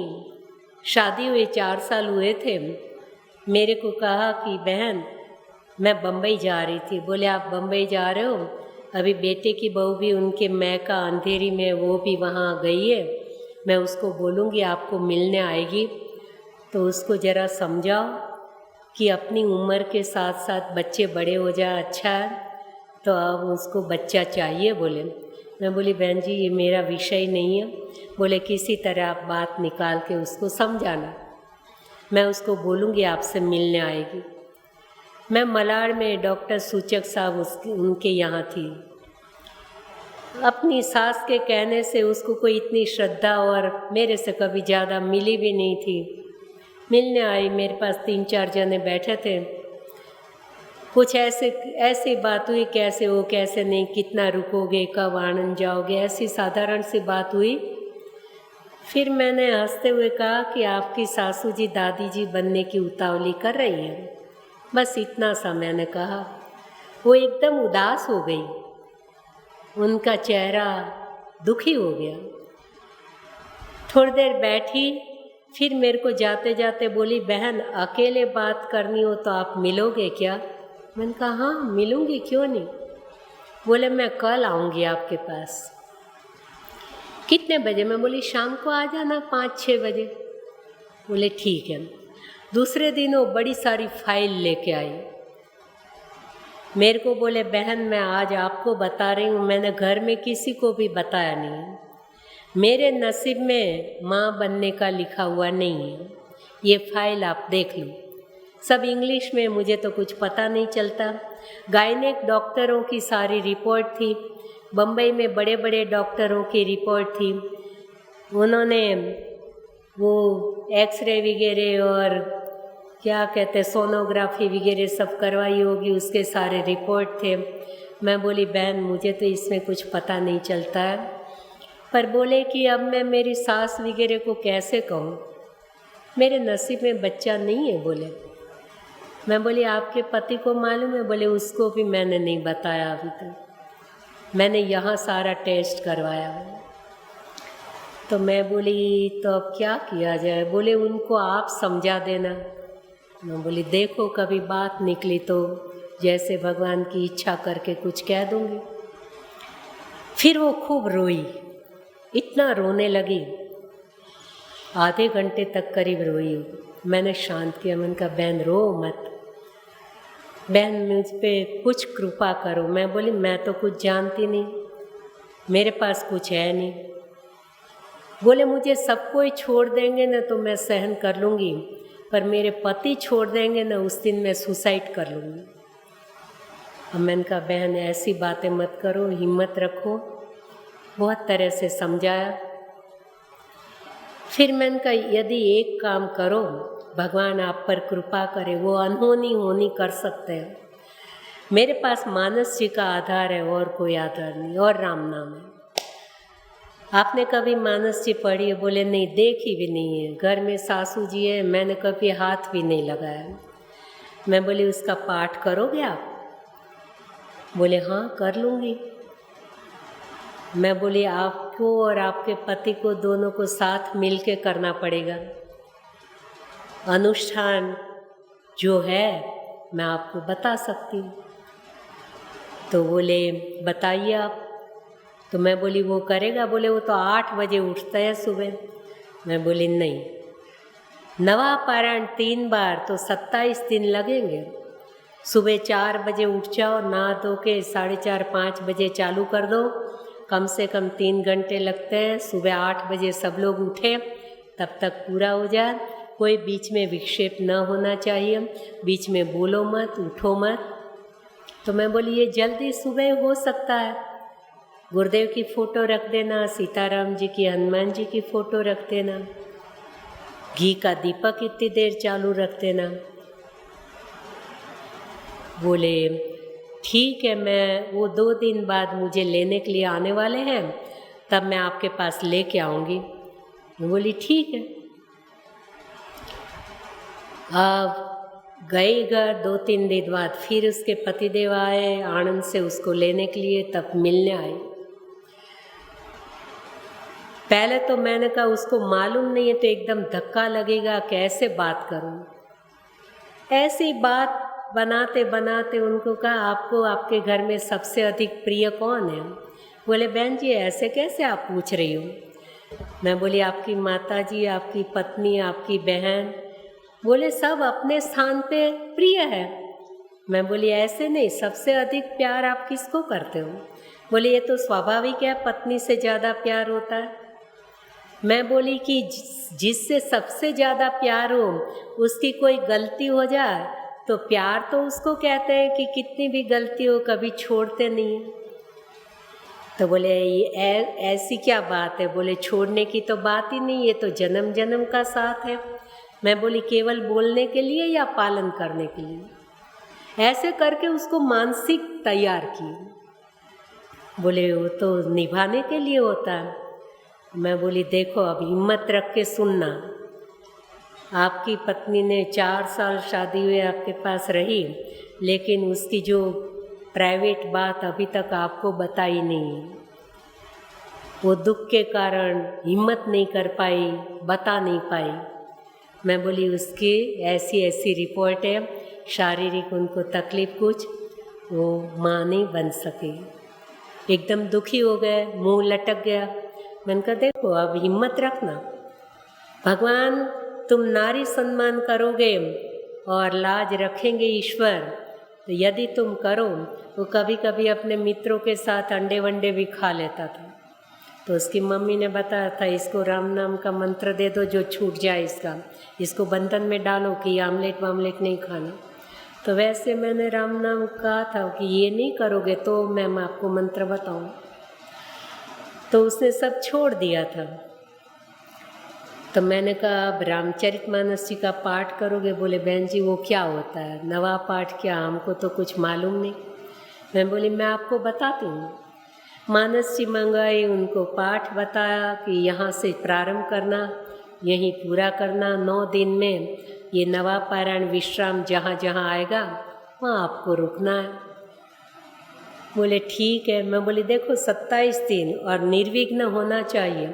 शादी हुए 4 साल हुए थे, मेरे को कहा कि बहन मैं बम्बई जा रही थी। बोले आप बम्बई जा रहे हो? अभी बेटे की बहू भी उनके मैका अंधेरी में, वो भी वहाँ गई है, मैं उसको बोलूँगी आपको मिलने आएगी, तो उसको ज़रा समझाओ कि अपनी उम्र के साथ साथ बच्चे बड़े हो जाए, अच्छा है, तो अब उसको बच्चा चाहिए। बोले, मैं बोली बहन जी ये मेरा विषय नहीं है। बोले किसी तरह आप बात निकाल के उसको समझाना, मैं उसको बोलूँगी आपसे मिलने आएगी। मैं मलाड में डॉक्टर सूचक साहब उनके यहाँ थी। अपनी सास के कहने से उसको कोई इतनी श्रद्धा और मेरे से कभी ज़्यादा मिली भी नहीं थी। मिलने आई, मेरे पास 3-4 जने बैठे थे। कुछ ऐसी बात हुई, कैसे हो कैसे नहीं, कितना रुकोगे, कब आनंद जाओगे, ऐसी साधारण सी बात हुई। फिर मैंने हंसते हुए कहा कि आपकी सासू जी दादी जी बनने की उतावली कर रही है, बस इतना सा मैंने कहा। वो एकदम उदास हो गई, उनका चेहरा दुखी हो गया। थोड़ी देर बैठी, फिर मेरे को जाते जाते बोली बहन अकेले बात करनी हो तो आप मिलोगे क्या? मैंने कहा हाँ मिलूँगी, क्यों नहीं। बोले मैं कल आऊँगी आपके पास। कितने बजे? मैं बोली शाम को आ जाना 5-6 बजे। बोले ठीक है। दूसरे दिन वो बड़ी सारी फाइल लेके आई। मेरे को बोले बहन मैं आज आपको बता रही हूँ, मैंने घर में किसी को भी बताया नहीं। मेरे नसीब में माँ बनने का लिखा हुआ नहीं है। ये फाइल आप देख लो। सब इंग्लिश में, मुझे तो कुछ पता नहीं चलता। गायनेक डॉक्टरों की सारी रिपोर्ट थी, बम्बई में बड़े बड़े डॉक्टरों की रिपोर्ट थी। उन्होंने वो एक्सरे वगैरह और क्या कहते हैं सोनोग्राफी वगैरह सब करवाई होगी, उसके सारे रिपोर्ट थे। मैं बोली बहन मुझे तो इसमें कुछ पता नहीं चलता है। पर बोले कि अब मैं मेरी सास वगैरह को कैसे कहूँ, मेरे नसीब में बच्चा नहीं है। बोले मैं बोली आपके पति को मालूम है? बोले उसको भी मैंने नहीं बताया अभी तक, मैंने यहाँ सारा टेस्ट करवाया है। तो मैं बोली तो अब क्या किया जाए? बोले उनको आप समझा देना। मैं बोली देखो कभी बात निकली तो जैसे भगवान की इच्छा करके कुछ कह दूँगी। फिर वो खूब रोई, इतना रोने लगी, आधे घंटे तक करीब रोई। मैंने शांत किया, मैंने कहा बहन रो मत, बहन मुझ पे कुछ कृपा करो। मैं बोली मैं तो कुछ जानती नहीं, मेरे पास कुछ है नहीं। बोले मुझे सब कोई छोड़ देंगे ना तो मैं सहन कर लूँगी, पर मेरे पति छोड़ देंगे ना उस दिन मैं सुसाइड कर लूँगी। अब मैंने कहा बहन ऐसी बातें मत करो, हिम्मत रखो। बहुत तरह से समझाया। फिर मैंने कहा यदि एक काम करो, भगवान आप पर कृपा करे, वो अनहोनी होनी कर सकते हैं। मेरे पास मानस जी का आधार है और कोई आधार नहीं, और राम नाम है। आपने कभी मानस जी पढ़ी है? बोले नहीं, देखी भी नहीं है। घर में सासू जी है, मैंने कभी हाथ भी नहीं लगाया। मैं बोली उसका पाठ करोगे आप? बोले हाँ कर लूँगी। मैं बोली आपको और आपके पति को दोनों को साथ मिल के करना पड़ेगा। अनुष्ठान जो है मैं आपको बता सकती हूँ। तो बोले बताइए आप। तो मैं बोली वो करेगा? बोले वो तो 8 बजे उठता है सुबह। मैं बोली नहीं, नवा पारायण 3 बार तो 27 दिन लगेंगे। सुबह 4 बजे उठ जाओ, नहा धो के 4:30-5 बजे चालू कर दो, कम से कम 3 घंटे लगते हैं। सुबह 8 बजे सब लोग उठे, तब तक पूरा हो जाए। कोई बीच में विक्षेप न होना चाहिए, बीच में बोलो मत, उठो मत। तो मैं बोली ये जल्दी सुबह हो सकता है। गुरुदेव की फ़ोटो रख देना, सीताराम जी की, हनुमान जी की फ़ोटो रख देना, घी का दीपक इतनी देर चालू रख देना। बोले ठीक है, मैं वो 2 दिन बाद मुझे लेने के लिए आने वाले हैं, तब मैं आपके पास लेके आऊँगी। बोली ठीक है। अब गई घर, 2-3 दिन बाद फिर उसके पतिदेव आए आनंद से उसको लेने के लिए, तब मिलने आए। पहले तो मैंने कहा उसको मालूम नहीं है तो एकदम धक्का लगेगा, कैसे बात करूं। ऐसी बात बनाते बनाते उनको कहा आपको आपके घर में सबसे अधिक प्रिय कौन है? बोले बहन जी ऐसे कैसे आप पूछ रही हो? मैं बोली आपकी माता जी, आपकी पत्नी, आपकी बहन। बोले सब अपने स्थान पे प्रिय है। मैं बोली ऐसे नहीं, सबसे अधिक प्यार आप किसको करते हो? बोले ये तो स्वाभाविक है, पत्नी से ज़्यादा प्यार होता है। मैं बोली कि जिससे सबसे ज़्यादा प्यार हो उसकी कोई गलती हो जाए तो प्यार तो उसको कहते हैं कि कितनी भी गलती हो कभी छोड़ते नहीं हैं। तो बोले ऐसी क्या बात है? बोले छोड़ने की तो बात ही नहीं, ये तो जन्म जन्म का साथ है। मैं बोली केवल बोलने के लिए या पालन करने के लिए? ऐसे करके उसको मानसिक तैयार किए। बोले वो तो निभाने के लिए होता है। मैं बोली देखो अब हिम्मत रख के सुनना, आपकी पत्नी ने 4 साल शादी हुए आपके पास रही, लेकिन उसकी जो प्राइवेट बात अभी तक आपको बताई नहीं है। वो दुख के कारण हिम्मत नहीं कर पाई, बता नहीं पाई। मैं बोली उसकी ऐसी ऐसी रिपोर्ट है, शारीरिक उनको तकलीफ कुछ, वो माँ नहीं बन सकी। एकदम दुखी हो गए, मुंह लटक गया। मैंने कहा देखो अब हिम्मत रखना, भगवान तुम नारी सम्मान करोगे और लाज रखेंगे ईश्वर, तो यदि तुम करो। वो कभी कभी अपने मित्रों के साथ अंडे वंडे भी खा लेता था। तो उसकी मम्मी ने बताया था, इसको राम नाम का मंत्र दे दो जो छूट जाए इसको बंधन में डालो कि आमलेट वामलेट नहीं खाना। तो वैसे मैंने राम नाम कहा था कि ये नहीं करोगे तो मैं आपको मंत्र बताऊं। तो उसने सब छोड़ दिया था। तो मैंने कहा अब रामचरितमानस जी का पाठ करोगे? बोले बहन जी वो क्या होता है, नवा पाठ क्या, हमको तो कुछ मालूम नहीं। मैं बोली मैं आपको बताती हूँ। मानस जी मंगाई, उनको पाठ बताया कि यहाँ से प्रारंभ करना, यहीं पूरा करना 9 दिन में। ये नवा पारायण विश्राम जहाँ जहाँ आएगा वहाँ आपको रुकना है। बोले ठीक है। मैं बोली देखो 27 दिन और निर्विघ्न होना चाहिए।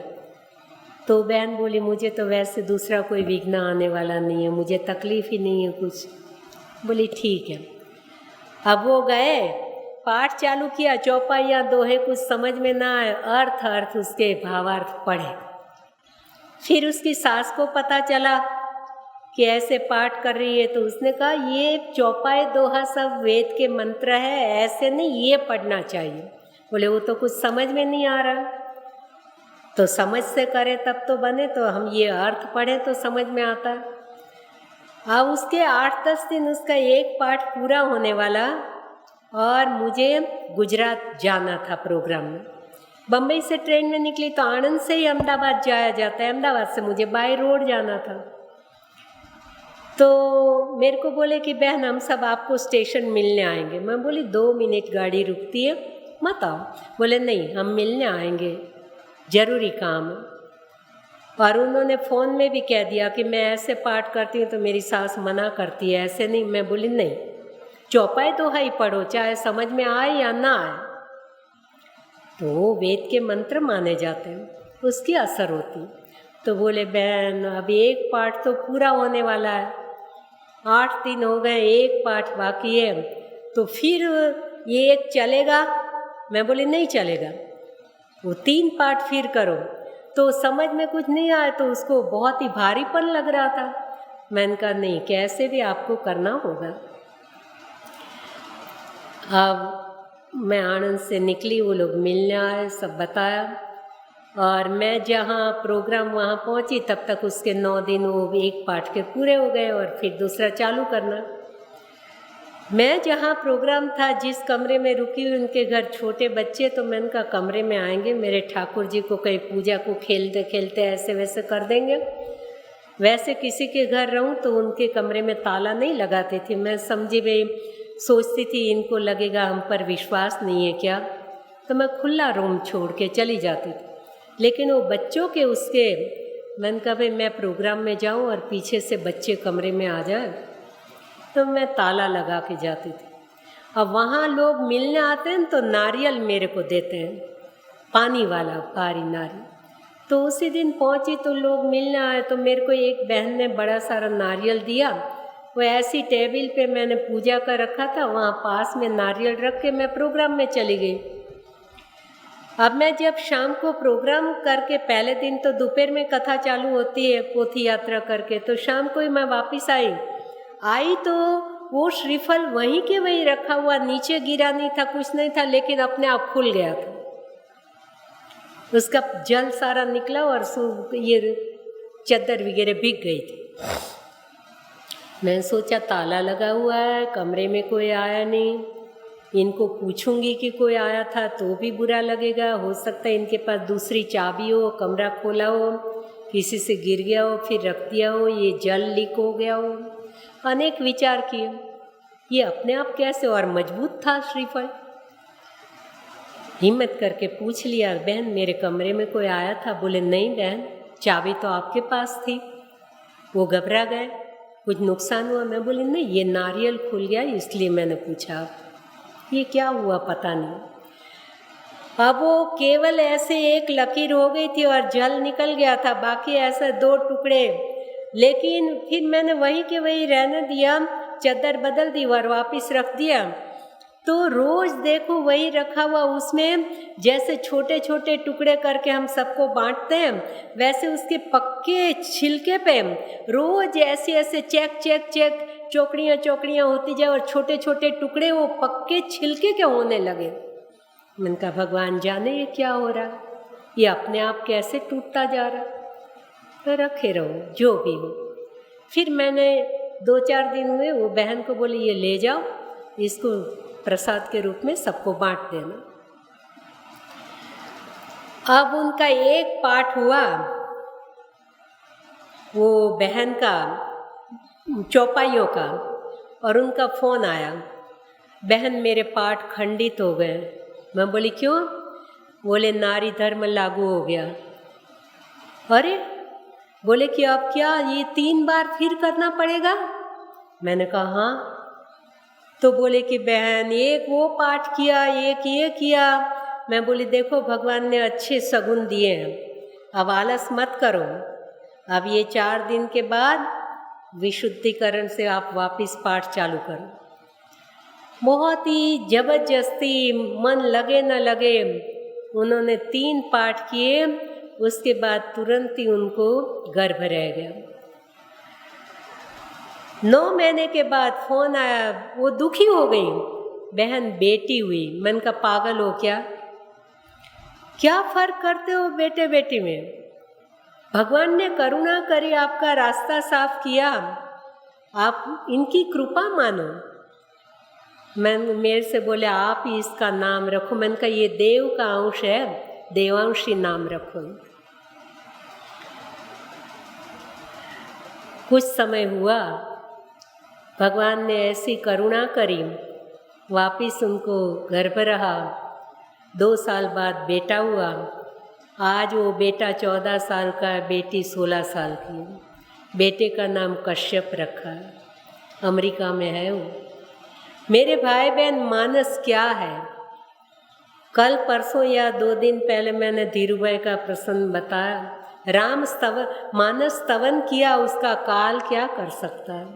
तो बहन बोली मुझे तो वैसे दूसरा कोई विघ्न आने वाला नहीं है, मुझे तकलीफ ही नहीं है कुछ। बोली ठीक है। अब वो गए, पाठ चालू किया, चौपाइयाँ दोहे कुछ समझ में ना आए, अर्थ उसके भावार्थ पढ़े। फिर उसकी सास को पता चला कि ऐसे पाठ कर रही है, तो उसने कहा ये चौपाई दोहा सब वेद के मंत्र है, ऐसे नहीं, ये पढ़ना चाहिए। बोले वो तो कुछ समझ में नहीं आ रहा। तो समझ से करे तब तो बने, तो हम ये अर्थ पढ़ें तो समझ में आता है। अब उसके 8-10 दिन उसका एक पाठ पूरा होने वाला और मुझे गुजरात जाना था प्रोग्राम में। बम्बई से ट्रेन में निकली तो आणंद से ही अहमदाबाद जाया जाता है, अहमदाबाद से मुझे बाय रोड जाना था। तो मेरे को बोले कि बहन हम सब आपको स्टेशन मिलने आएंगे। मैं बोली 2 मिनट गाड़ी रुकती है, मत आओ। बोले नहीं हम मिलने आएंगे, ज़रूरी काम है। और उन्होंने फ़ोन में भी कह दिया कि मैं ऐसे पाठ करती हूँ तो मेरी सास मना करती है, ऐसे नहीं। मैं बोली नहीं, चौपाई दोहा ही पढ़ो, चाहे समझ में आए या ना आए। तो वो वेद के मंत्र माने जाते हैं, उसकी असर होती। तो बोले बहन अभी एक पाठ तो पूरा होने वाला है, 8 दिन हो गए, एक पाठ बाकी है, तो फिर ये एक चलेगा? मैं बोली नहीं चलेगा, वो 3 पाठ फिर करो। तो समझ में कुछ नहीं आया तो उसको बहुत ही भारीपन लग रहा था। मैंने कहा नहीं, कैसे भी आपको करना होगा। अब मैं आणंद से निकली, वो लोग मिलने आए, सब बताया। और मैं जहाँ प्रोग्राम वहाँ पहुँची तब तक उसके 9 दिन वो एक पाठ के पूरे हो गए और फिर दूसरा चालू करना। मैं जहाँ प्रोग्राम था, जिस कमरे में रुकी हुई, उनके घर छोटे बच्चे, तो मैंने कहा कमरे में आएंगे मेरे ठाकुर जी को कहीं पूजा को खेलते खेलते ऐसे वैसे कर देंगे। वैसे किसी के घर रहूँ तो उनके कमरे में ताला नहीं लगाते थे। मैं समझी भाई, सोचती थी इनको लगेगा हम पर विश्वास नहीं है क्या, तो मैं खुला रूम छोड़ के चली जाती थी। लेकिन वो बच्चों के उसके, मैंने कहा भाई मैं प्रोग्राम में जाऊँ और पीछे से बच्चे कमरे में आ जाए, तो मैं ताला लगा के जाती थी। अब वहाँ लोग मिलने आते हैं तो नारियल मेरे को देते हैं, पानी वाला पारी नारियल। तो उसी दिन पहुँची तो लोग मिलने आए, तो मेरे को एक बहन ने बड़ा सारा नारियल दिया। वो ऐसी टेबल पे मैंने पूजा कर रखा था, वहाँ पास में नारियल रख के मैं प्रोग्राम में चली गई। अब मैं जब शाम को प्रोग्राम करके, पहले दिन तो दोपहर में कथा चालू होती है पोथी यात्रा करके, तो शाम को ही मैं वापस आई तो वो श्रीफल वहीं के वहीं रखा हुआ, नीचे गिरा नहीं था, कुछ नहीं था, लेकिन अपने आप खुल गया था। उसका जल सारा निकला और ये चादर वगैरह भीग गई थी। मैंने सोचा ताला लगा हुआ है, कमरे में कोई आया नहीं, इनको पूछूंगी कि कोई आया था तो भी बुरा लगेगा, हो सकता है इनके पास दूसरी चाबी हो, कमरा खोला हो, किसी से गिर गया हो, फिर रख दिया हो, ये जल लीक हो गया हो। अनेक विचार किए। ये अपने आप कैसे, और मजबूत था श्रीफल। हिम्मत करके पूछ लिया, बहन मेरे कमरे में कोई आया था? बोले नहीं बहन, चाबी तो आपके पास थी। वो घबरा गए, कुछ नुकसान हुआ? मैं बोली नहीं, ये नारियल खुल गया इसलिए मैंने पूछा, ये क्या हुआ पता नहीं। अब वो केवल ऐसे एक लकीर हो गई थी और जल निकल गया था, बाकी ऐसे 2 टुकड़े। लेकिन फिर मैंने वहीं के वहीं रहने दिया, चादर बदल दी और वापस रख दिया। तो रोज देखो वही रखा हुआ, उसमें जैसे छोटे छोटे टुकड़े करके हम सबको बांटते हैं, वैसे उसके पक्के छिलके पे रोज ऐसे ऐसे चेक चेक चेक चौकड़ियाँ चौकड़ियाँ होती जाए और छोटे छोटे टुकड़े वो पक्के छिलके के होने लगे। मैंने कहा भगवान जाने ये क्या हो रहा, ये अपने आप कैसे टूटता जा रहा। तो रखे रहो जो भी हो। फिर मैंने 2-4 दिन हुए, वो बहन को बोली ये ले जाओ, इसको प्रसाद के रूप में सबको बांट देना। अब उनका एक पाठ हुआ, वो बहन का चौपाइयों का, और उनका फ़ोन आया, बहन मेरे पाठ खंडित हो गए। मैं बोली क्यों? बोले नारी धर्म लागू हो गया। अरे बोले कि अब क्या ये 3 बार फिर करना पड़ेगा? मैंने कहा हाँ। तो बोले कि बहन एक वो पाठ किया, एक ये किया। मैं बोली देखो भगवान ने अच्छे सगुन दिए हैं, अब आलस मत करो। अब ये 4 दिन के बाद विशुद्धिकरण से आप वापस पाठ चालू करो। बहुत ही जबरदस्ती, मन लगे न लगे, उन्होंने 3 पाठ किए। उसके बाद तुरंत ही उनको गर्भ रह गया। 9 महीने के बाद फ़ोन आया, वो दुखी हो गई, बहन बेटी हुई। मैंने कहा पागल हो क्या फ़र्क करते हो बेटे बेटी में? भगवान ने करुणा करी, आपका रास्ता साफ किया, आप इनकी कृपा मानो। मेरे से बोले आप ही इसका नाम रखो। मैंने कहा ये देव का अंश है, देवांशी नाम रखो। कुछ समय हुआ, भगवान ने ऐसी करुणा करी, वापिस उनको गर्भ रहा। 2 साल बाद बेटा हुआ। आज वो बेटा 14 साल का है, बेटी 16 साल की है। बेटे का नाम कश्यप रखा है, अमेरिका में है वो। मेरे भाई बहन मानस क्या है? कल परसों या 2 दिन पहले मैंने धीरू भाई का प्रसंग बताया। राम मानस स्तवन किया, उसका काल क्या कर सकता है?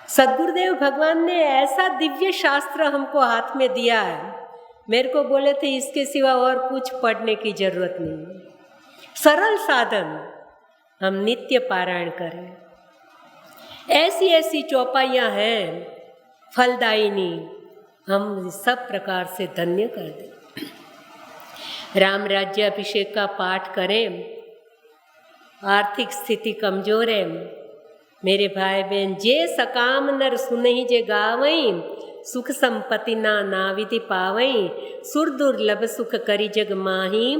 सद्गुरुदेव भगवान ने ऐसा दिव्य शास्त्र हमको हाथ में दिया है, मेरे को बोले थे इसके सिवा और कुछ पढ़ने की जरूरत नहीं। सरल साधन हम नित्य पारायण करें। ऐसी ऐसी चौपाइयाँ हैं फलदायिनी, हम सब प्रकार से धन्य कर दें। राम राज्याभिषेक का पाठ करें। आर्थिक स्थिति कमजोर है मेरे भाई बहन, जे सकाम नर सुनहि जे गावई, सुख संपत्ति ना नाविधि पावई, सुर दुर्लभ सुख करी जग माही,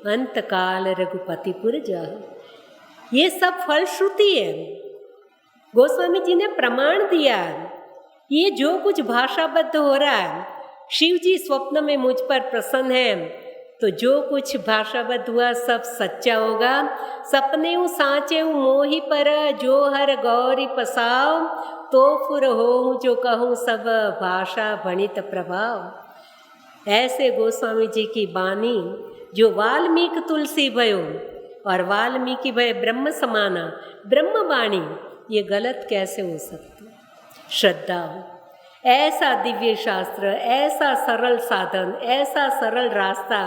अंत काल रघुपतिपुर जाहि। ये सब फलश्रुति है, गोस्वामी जी ने प्रमाण दिया। ये जो कुछ भाषाबद्ध हो रहा है, शिव जी स्वप्न में मुझ पर प्रसन्न है, तो जो कुछ भाषाबद्ध हुआ सब सच्चा होगा। सपने साँचे मोहि पर, जो हर गौरी पसाव, तो फुर हो जो कहूँ सब भाषा भणित प्रभाव। ऐसे गोस्वामी जी की वाणी, जो वाल्मीकि तुलसी भयो और वाल्मीकि भय ब्रह्म समाना, ब्रह्म वाणी, ये गलत कैसे हो सकती? श्रद्धा हो। ऐसा दिव्य शास्त्र, ऐसा सरल साधन, ऐसा सरल रास्ता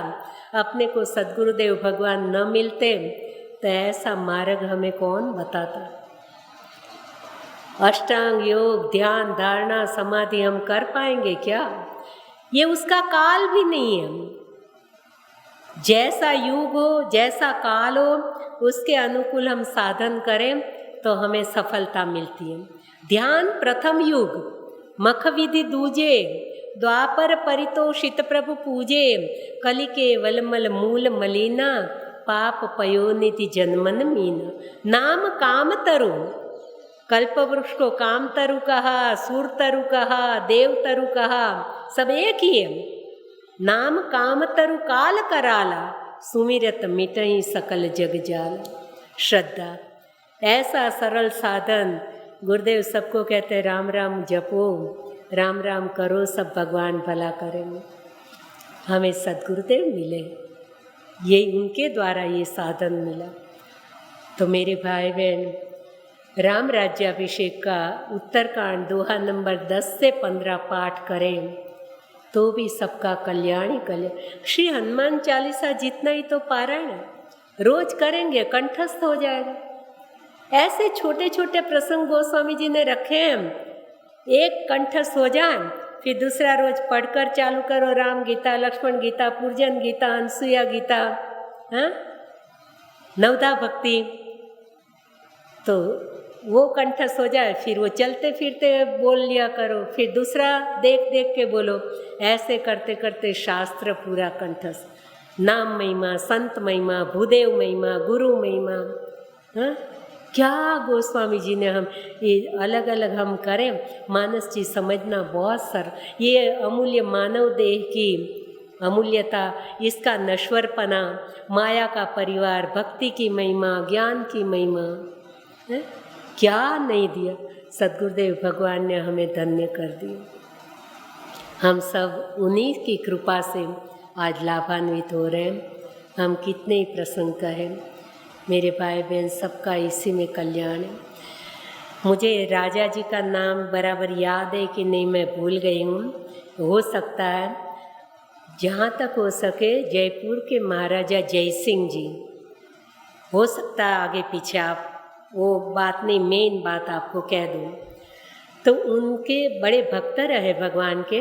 अपने को सद्गुरुदेव भगवान न मिलते तो ऐसा मार्ग हमें कौन बताता? अष्टांग योग, ध्यान, धारणा, समाधि हम कर पाएंगे क्या? ये उसका काल भी नहीं है। जैसा युग हो, जैसा काल हो, उसके अनुकूल हम साधन करें तो हमें सफलता मिलती है। ध्यान प्रथम युग, मख विधि दूजे, द्वापर परितोषित प्रभु पूजे, कलि केवल मल मूल मलिना, पाप पयोनिधि जन्मन मीना। नाम काम तरु, कल्प वृक्ष को काम तरु कहा, सूर तरु कहा, देव तरु कहा, सब एक ही है। नाम काम तरु काल कराला, सुमिरत मिटई सकल जग जाल। श्रद्धा, ऐसा सरल साधन गुरुदेव सबको कहते हैं, राम राम जपो, राम राम करो, सब भगवान भला करेंगे। हमें सद्गुरुदेव मिले, ये उनके द्वारा ये साधन मिला। तो मेरे भाई बहन, राम राज्याभिषेक का उत्तरकांड दोहा नंबर 10 से 15 पाठ करें। तो भी सबका कल्याण ही कल्याण। श्री हनुमान चालीसा जितना ही तो पारायण है, रोज करेंगे कंठस्थ हो जाएगा। ऐसे छोटे छोटे प्रसंग गोस्वामी जी ने रखे हैं, एक कंठस्थ हो जाए फिर दूसरा रोज पढ़कर चालू करो, राम गीता, लक्ष्मण गीता, पूर्जन गीता, अनसुया गीता, हाँ, नवदा भक्ति, तो वो कंठस्थ हो जाए, फिर वो चलते फिरते बोल लिया करो, फिर दूसरा देख देख के बोलो। ऐसे करते करते शास्त्र पूरा कंठस्थ। नाम महिमा, संत महिमा, भूदेव महिमा, गुरु महिमा, हाँ, क्या गोस्वामी जी ने हम ये अलग अलग हम करें। मानस जी समझना बहुत सर, ये अमूल्य मानव देह की अमूल्यता, इसका नश्वरपना, माया का परिवार, भक्ति की महिमा, ज्ञान की महिमा, है? क्या नहीं दिया सद्गुरुदेव भगवान ने, हमें धन्य कर दिया। हम सब उन्हीं की कृपा से आज लाभान्वित हो रहे हैं। हम कितने ही प्रसंग का है, मेरे भाई बहन सबका इसी में कल्याण है। मुझे राजा जी का नाम बराबर याद है कि नहीं, मैं भूल गई हूँ। हो सकता है, जहाँ तक हो सके जयपुर के महाराजा जय सिंह जी, हो सकता है आगे पीछे, आप वो बात नहीं, मेन बात आपको कह दूँ तो उनके बड़े भक्त रहे भगवान के।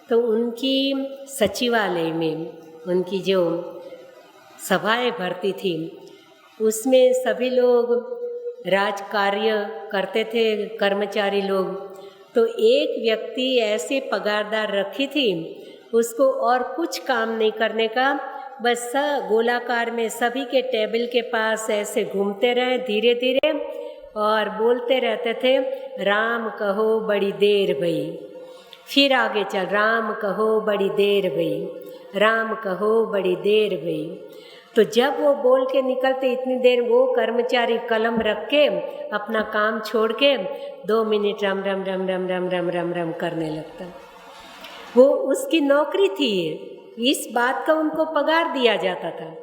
तो उनकी सचिवालय में उनकी जो सभाएं भरती थी, उसमें सभी लोग राज कार्य करते थे, कर्मचारी लोग। तो एक व्यक्ति ऐसे पगारदार रखी थी, उसको और कुछ काम नहीं करने का, बस गोलाकार में सभी के टेबल के पास ऐसे घूमते रहे धीरे धीरे और बोलते रहते थे, राम कहो बड़ी देर भई, फिर आगे चल, राम कहो बड़ी देर भई, राम कहो बड़ी देर भई। तो जब वो बोल के निकलते, इतनी देर वो कर्मचारी कलम रख के अपना काम छोड़ के 2 मिनट रम रम रम रम रम रम रम रम करने लगता। वो उसकी नौकरी थी, इस बात का उनको पगार दिया जाता था।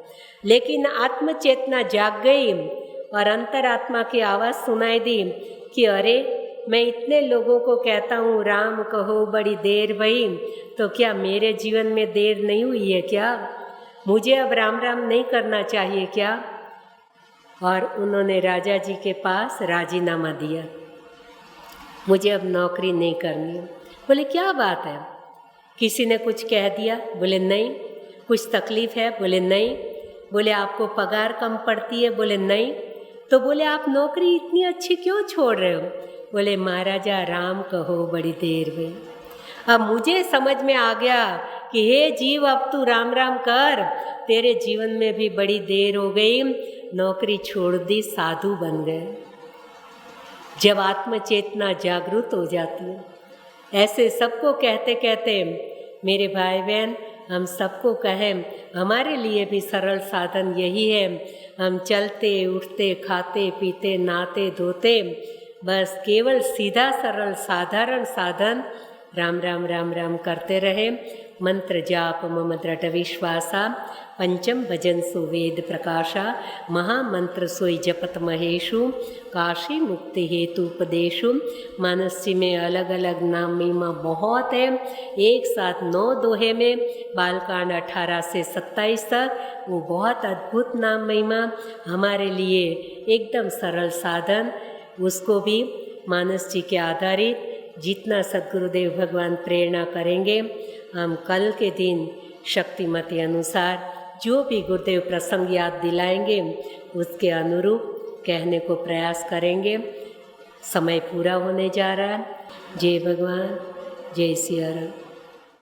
लेकिन आत्मचेतना जाग गई और अंतरात्मा की आवाज़ सुनाई दी कि अरे, मैं इतने लोगों को कहता हूँ राम कहो बड़ी देर भई, तो क्या मेरे जीवन में देर नहीं हुई है क्या? मुझे अब राम राम नहीं करना चाहिए क्या? और उन्होंने राजा जी के पास राजीनामा दिया, मुझे अब नौकरी नहीं करनी है। बोले क्या बात है, किसी ने कुछ कह दिया? बोले नहीं। कुछ तकलीफ है? बोले नहीं। बोले आपको पगार कम पड़ती है? बोले नहीं। तो बोले आप नौकरी इतनी अच्छी क्यों छोड़ रहे हो? बोले महाराजा राम कहो बड़ी देर में। अब मुझे समझ में आ गया कि हे जीव, अब तू राम राम कर, तेरे जीवन में भी बड़ी देर हो गई, नौकरी छोड़ दी, साधु बन गए। जब आत्मचेतना जागृत हो जाती है, ऐसे सबको कहते कहते मेरे भाई बहन, हम सबको कहें, हमारे लिए भी सरल साधन यही है। हम चलते उठते खाते पीते नहाते धोते, बस केवल सीधा सरल साधारण साधन राम राम राम राम करते रहे। मंत्र जाप मम दृढ़ विश्वासा, पंचम भजन सो वेद प्रकाशा, महामंत्र सोई जपत महेशु, काशी मुक्ति हेतु उपदेशु। मानस जी में अलग अलग नाम महिमा बहुत है, एक साथ 9 दोहे में बालकांड 18 से 27 तक, वो बहुत अद्भुत नाम महिमा हमारे लिए एकदम सरल साधन। उसको भी मानस जी के आधारित जितना सद्गुरुदेव भगवान प्रेरणा करेंगे, हम कल के दिन शक्तिमती अनुसार जो भी गुरुदेव प्रसंग याद दिलाएंगे उसके अनुरूप कहने को प्रयास करेंगे। समय पूरा होने जा रहा है। जय भगवान, जय सिया राम।